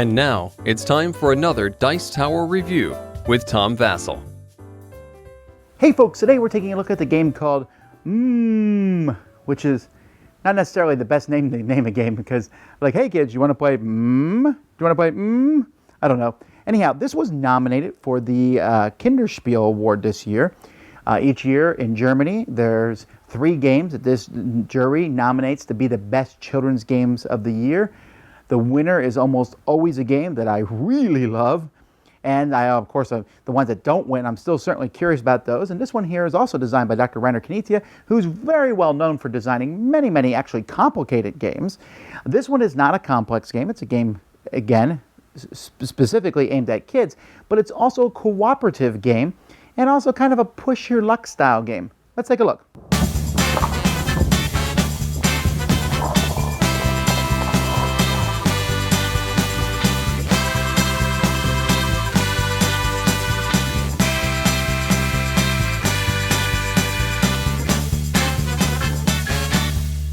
And now, it's time for another Dice Tower review with Tom Vasel. Hey folks, today we're taking a look at the game called which is not necessarily the best name to name a game because, like, hey kids, you want to play Do you want to play I don't know. Anyhow, this was nominated for the Kinderspiel Award this year. Each year in Germany, there's 3 games that this jury nominates to be the best children's games of the year. The winner is almost always a game that I really love. And of course, the ones that don't win, I'm still certainly curious about those. And this one here is also designed by Dr. Rainer Knizia, who's very well known for designing many actually complicated games. This one is not a complex game. It's a game, again, specifically aimed at kids, but it's also a cooperative game and also kind of a push your luck style game. Let's take a look.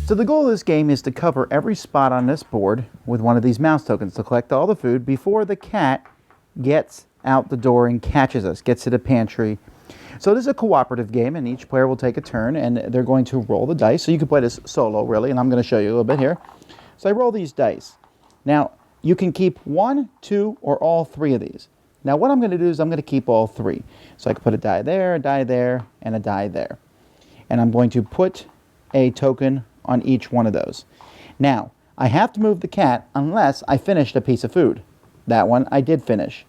So the goal of this game is to cover every spot on this board with one of these mouse tokens to collect all the food before the cat gets out the door and catches us, gets to the pantry. So this is a cooperative game, and each player will take a turn, and they're going to roll the dice. So you can play this solo, really, and I'm going to show you a little bit here. So I roll these dice. Now, you can keep 1, 2, or all 3 of these. Now, what I'm going to do is I'm going to keep all 3. So I can put a die there, and a die there. And I'm going to put a token on each one of those. Now, I have to move the cat unless I finished a piece of food. That one I did finish.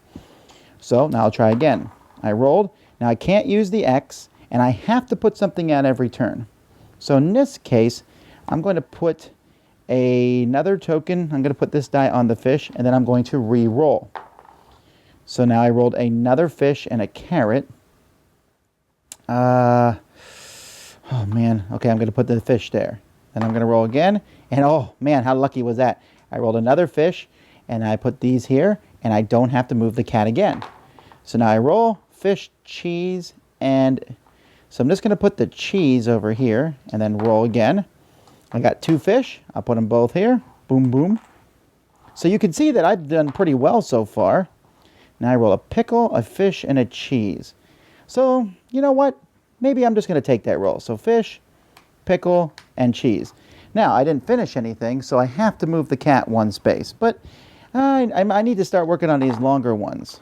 So now I'll try again. I rolled. Now I can't use the X, and I have to put something out every turn. So in this case, I'm going to put another token. I'm going to put this die on the fish, and then I'm going to re-roll. So now I rolled another fish and a carrot. Oh man. Okay, I'm going to put the fish there. Then I'm going to roll again, and oh man, how lucky was that? I rolled another fish, and I put these here, and I don't have to move the cat again. So now I roll, fish, cheese, and so I'm just going to put the cheese over here, and then roll again. I got 2 fish. I'll put them both here. Boom, boom. So you can see that I've done pretty well so far. Now I roll a pickle, a fish, and a cheese. So, you know what? Maybe I'm just going to take that roll. So fish, pickle, and cheese. Now, I didn't finish anything, so I have to move the cat 1 space. But I need to start working on these longer ones.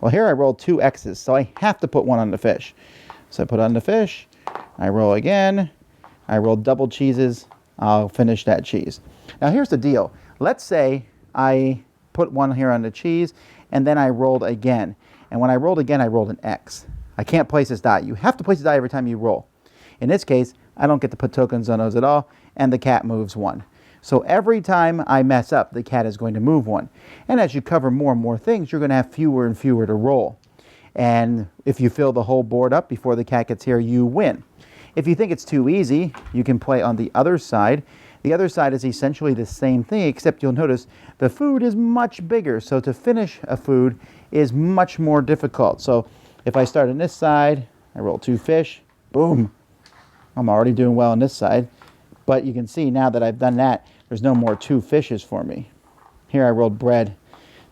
Well, here I rolled 2 X's, so I have to put 1 on the fish. So I put on the fish. I roll again. I roll double cheeses. I'll finish that cheese. Now, here's the deal. Let's say I put 1 here on the cheese, and then I rolled again. And when I rolled again, I rolled an X. I can't place this die. You have to place the die every time you roll. In this case, I don't get to put tokens on those at all, and the cat moves 1. So every time I mess up, the cat is going to move 1. And as you cover more and more things, you're going to have fewer and fewer to roll. And if you fill the whole board up before the cat gets here, you win. If you think it's too easy, you can play on the other side. The other side is essentially the same thing, except you'll notice the food is much bigger. So to finish a food is much more difficult. So if I start on this side, I roll 2 fish, boom. I'm already doing well on this side. But you can see now that I've done that, there's no more 2 fishes for me. Here I rolled bread.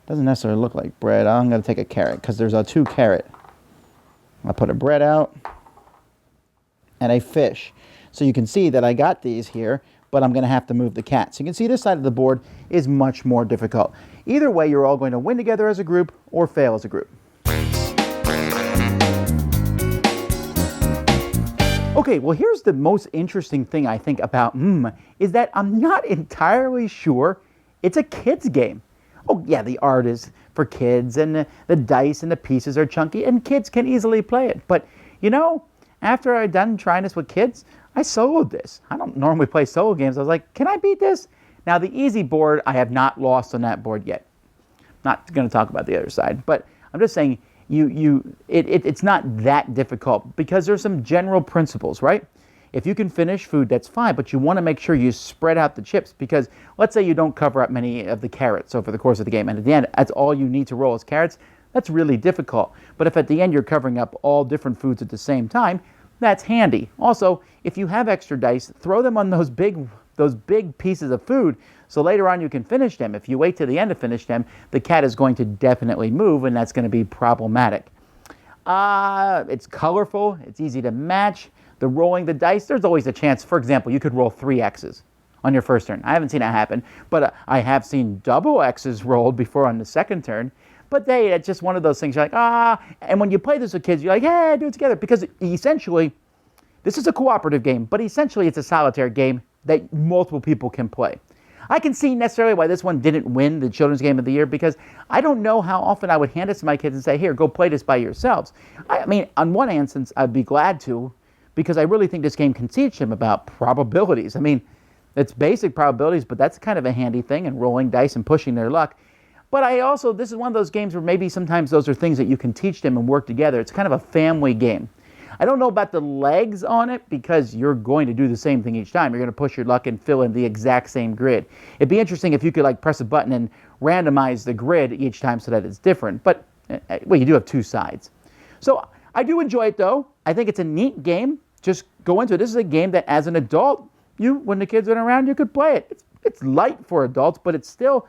Doesn't necessarily look like bread. I'm going to take a carrot because there's a 2 carrot. I'll put a bread out and a fish. So you can see that I got these here, but I'm going to have to move the cat. So you can see this side of the board is much more difficult. Either way, you're all going to win together as a group or fail as a group. Okay, well, here's the most interesting thing I think about is that I'm not entirely sure it's a kid's game. Oh, yeah, the art is for kids, and the dice and the pieces are chunky, and kids can easily play it. But, you know, after I'm done trying this with kids, I soloed this. I don't normally play solo games. I was like, can I beat this? Now, the easy board, I have not lost on that board yet. Not going to talk about the other side, but I'm just saying, it's not that difficult because there's some general principles, right? If you can finish food, that's fine, but you want to make sure you spread out the chips because let's say you don't cover up many of the carrots over the course of the game, and at the end, that's all you need to roll is carrots, that's really difficult. But if at the end you're covering up all different foods at the same time, that's handy. Also, if you have extra dice, throw them on those big pieces of food So later on you can finish them. If you wait till the end to finish them, the cat is going to definitely move, and that's going to be problematic. It's colorful. It's easy to match. The rolling the dice, there's always a chance. For example, you could roll 3 X's on your first turn. I haven't seen that happen, but I have seen double X's rolled before on the second turn. But it's just one of those things. You're like, and when you play this with kids, you're like, hey, do it together. Because essentially, this is a cooperative game, but essentially it's a solitaire game that multiple people can play. I can see necessarily why this one didn't win the Children's Game of the Year, because I don't know how often I would hand it to my kids and say, here, go play this by yourselves. I mean, on one instance, I'd be glad to, because I really think this game can teach them about probabilities. I mean, it's basic probabilities, but that's kind of a handy thing, and rolling dice and pushing their luck. But this is one of those games where maybe sometimes those are things that you can teach them and work together. It's kind of a family game. I don't know about the legs on it, because you're going to do the same thing each time. You're going to push your luck and fill in the exact same grid. It'd be interesting if you could press a button and randomize the grid each time so that it's different. But, well, you do have 2 sides. So I do enjoy it, though. I think it's a neat game. Just go into it. This is a game that, as an adult, when the kids aren't around, you could play it. It's light for adults, but it's still...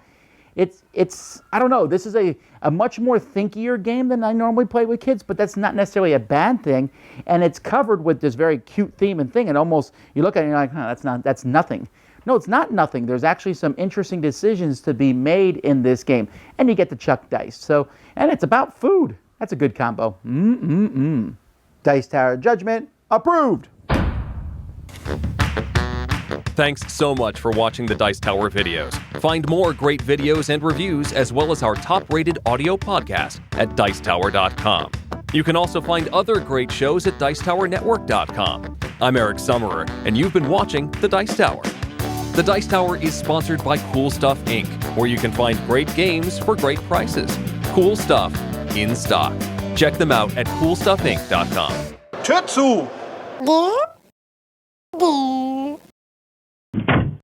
It's I don't know, this is a much more thinkier game than I normally play with kids, but that's not necessarily a bad thing. And it's covered with this very cute theme and thing, and almost, you look at it and you're like, that's nothing. No, it's not nothing. There's actually some interesting decisions to be made in this game. And you get to chuck dice. And it's about food. That's a good combo. Dice Tower Judgment, approved. Thanks so much for watching the Dice Tower videos. Find more great videos and reviews, as well as our top-rated audio podcast at Dicetower.com. You can also find other great shows at Dicetowernetwork.com. I'm Eric Summerer, and you've been watching The Dice Tower. The Dice Tower is sponsored by Cool Stuff Inc., where you can find great games for great prices. Cool stuff in stock. Check them out at CoolStuffInc.com. Tetsu!